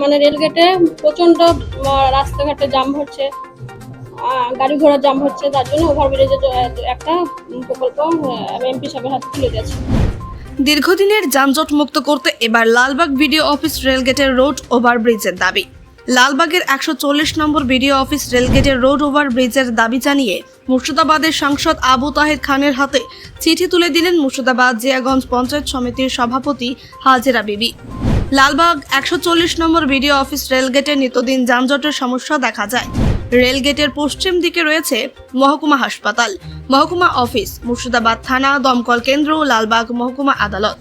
মানে রেলগেটে প্রচন্ড রাস্তাঘাটে জাম হচ্ছে, গাড়ি ঘোড়া জাম হচ্ছে, তার জন্য ওভারব্রিজের একটা প্রকল্প এমপি সাহেবের হাতে তুলে দিয়েছে। দীর্ঘদিনের যানজট মুক্ত করতে এবার লালবাগ বিডিও অফিস রেলগেটের রোড ওভারব্রিজের দাবি। লালবাগের 140 নম্বর বিডিও অফিস রেলগেটের রোড ওভারব্রিজের দাবি জানিয়ে মুর্শিদাবাদের সাংসদ আবু তাহের খানের হাতে চিঠি তুলে দিলেন মুর্শিদাবাদ জিয়াগঞ্জ পঞ্চায়েত সমিতির সভাপতি হাজেরা বিবি। লালবাগ 140 নম্বর বিডিও অফিস রেলগেটের নিত্যদিন যানজটের সমস্যা দেখা যায়। রেলগেটের পশ্চিম দিকে রয়েছে মহকুমা হাসপাতাল, মহকুমা অফিস, মুর্শিদাবাদ থানা, দমকল কেন্দ্র, লালবাগ মহকুমা আদালত,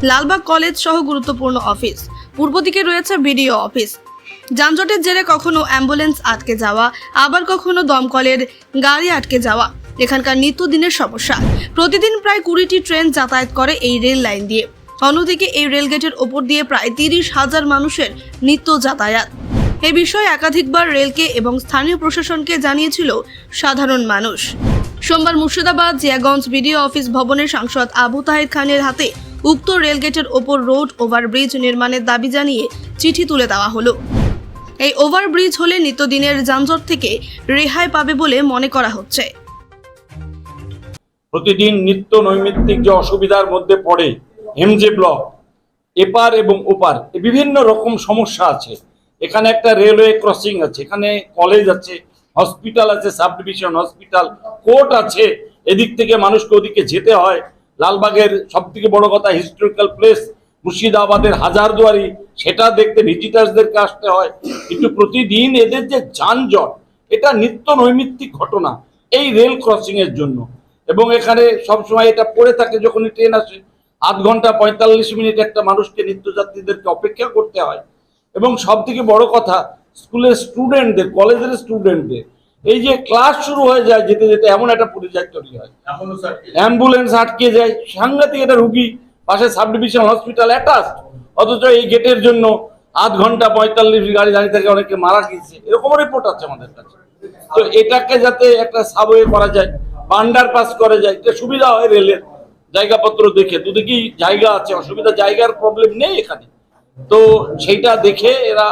লালবাগ কলেজ সহ গুরুত্বপূর্ণ অফিস। পূর্ব দিকে রয়েছে বিডিও অফিস। যানজটের জেরে কখনো অ্যাম্বুলেন্স আটকে যাওয়া, আবার কখনো দমকলের গাড়ি আটকে যাওয়া এখানকার নিত্যদিনের সমস্যা। প্রতিদিন প্রায় 20টি ট্রেন যাতায়াত করে এই রেল লাইন দিয়ে। অন্যদিকে এই রেলগেটের ওপর দিয়ে প্রায় 30,000 মানুষের নিত্য যাতায়াত। এই বিষয়ে একাধিকবার রেলকে এবং স্থানীয় প্রশাসনকে জানিয়েছিল সাধারণ মানুষ। সোমবার মুর্শিদাবাদ জিয়াগঞ্জ বিডিও অফিস ভবনের সাংসদ আবু তাহের খানের হাতে উক্ত রেলগেটের ওপর রোড ওভারব্রিজ নির্মাণের দাবি জানিয়ে চিঠি তুলে দেওয়া হলো। এই ওভারব্রিজ হলে নিত্যদিনের যানজট থেকে রেহাই পাবে বলে মনে করা হচ্ছে। প্রতিদিন নিত্য নৈমিত্তিক যে অসুবিধার মধ্যে পড়ে এমজে ব্লক, এপার এবং ওপার বিভিন্ন রকম সমস্যা আছে। এখানে একটা রেলওয়ে ক্রসিং আছে, এখানে কলেজ আছে, হসপিটাল আছে, সাব ডিভিশন হসপিটাল, কোর্ট আছে। এদিক থেকে মানুষকে ওদিকে যেতে হয়। লালবাগের সব থেকে বড় কথা হিস্টোরিক্যাল প্লেস মুর্শিদাবাদের হাজারদুয়ারি, সেটা দেখতে ভিজিটার্সদেরকে আসতে হয়। কিন্তু প্রতিদিন এদের যে যানজট, এটা নিত্য নৈমিত্তিক ঘটনা এই রেল ক্রসিং এর জন্য। এবং এখানে সবসময় এটা পড়ে থাকে, যখনই ট্রেন আসে 8 ঘন্টা 45 মিনিট একটা মানুষকে নিত্যযাত্রীদেরকে অপেক্ষা করতে হয়। এবং সব থেকে বড় কথা স্কুলের স্টুডেন্টদের, কলেজের স্টুডেন্টদের এই যে ক্লাস শুরু হয়ে যায় যেতে যেতে এমন একটা পরিযায় তৈরি হয়, অ্যাম্বুলেন্স আটকে যায়, সাংঘাতিক একটা রুগী, পাশে সাব ডিভিশন হসপিটাল অ্যাটাচড, অথচ এই গেটের জন্য 8 ঘন্টা 45 গাড়ি দাঁড়িয়ে থেকে অনেকে মারা গিয়েছে, এরকম রিপোর্ট আছে আমাদের কাছে। তো এটাকে যাতে একটা সাবওয়ে করা যায় বা আন্ডারপাস করা যায়, এটা সুবিধা হয় রেলের জায়গাপত্র দেখে। দুদিকেই জায়গা আছে, অসুবিধা জায়গার প্রবলেম নেই এখানে। তো সেইটা দেখে এরা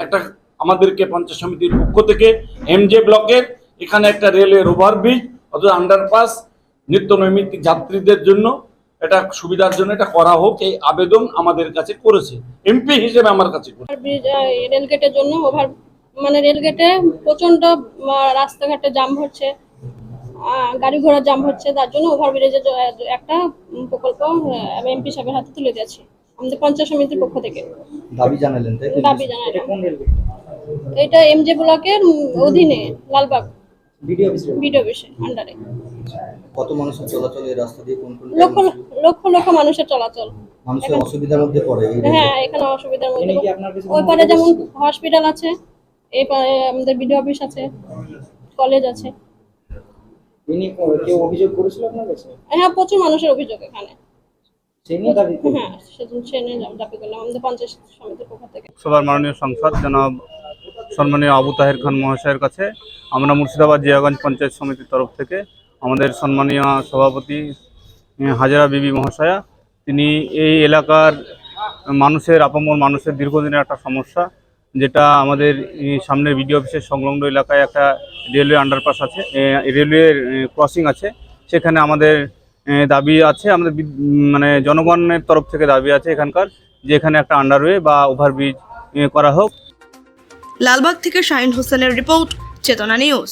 একটা আমাদেরকে পঞ্চায়েত সমিতির পক্ষ থেকে এমজে ব্লকের এখানে একটা রেলের ওভারব্রিজ অথবা আন্ডারপাস নিত্য নৈমিত্তিক যাত্রীদের জন্য এটা সুবিধার জন্য এটা করা হোক, এই আবেদন আমাদের কাছে করেছে এমপি হিসেবে আমার কাছে। রেলগেটের জন্য রেলগেটে প্রচন্ড রাস্তাঘাটে জাম হচ্ছে, গাড়ি ঘোড়া জাম হচ্ছে, তার জন্য ওভারব্রিজের একটা প্রকল্প এমপি সাহেবের হাতে তুলে দিয়েছে আমাদের পঞ্চায়েত সমিতির পক্ষ থেকে। দাবি জানালেন, তাই তো? দাবি জানালেন। এটা এমজে ব্লকের অধীনে লালবাগ বিডিও অফিসের আন্ডারে। কত মানুষের চলাচল এই রাস্তা দিয়ে? কোন কোন লক্ষ লক্ষ মানুষের চলাচল। মানুষের অসুবিধার মধ্যে পড়ে। হ্যাঁ, এখানে অসুবিধার মধ্যে। ওই পারে যেমন হসপিটাল আছে, এই পারে আমাদের বিডিও অফিস আছে, কলেজ আছে। কেউ অভিযোগ করেছিল আপনার কাছে? হ্যাঁ, প্রচুর মানুষের অভিযোগ এখানে। হ্যাঁ, সেদিন দাবি করলাম আমাদের পঞ্চায়েত সমিতির পক্ষ থেকে। সবার মাননীয় সংসদ জনাব সম্মানীয় আবু তাহের খান মহাশয়ের কাছে আমরা মুর্শিদাবাদ জিয়াগঞ্জ পঞ্চায়েত সমিতির তরফ থেকে আমাদের সম্মানীয় সভাপতি হাজেরা বিবি মহাশয়া, তিনি এই এলাকার মানুষের আপামর মানুষের দীর্ঘদিনের একটা সমস্যা, যেটা আমাদের সামনের বিডিও অফিসের সংলগ্ন এলাকায় একটা রেলওয়ে আন্ডারপাস আছে, রেলওয়ে ক্রসিং আছে। সেখানে আমাদের দাবি আছে, আমাদের জনগণের তরফ থেকে দাবি আছে এখানকার, যে এখানে একটা আন্ডারওয়ে বা ওভারব্রিজ করা হোক। লালবাগ থেকে শাহিন হোসেনের রিপোর্ট, চেতনা নিউজ।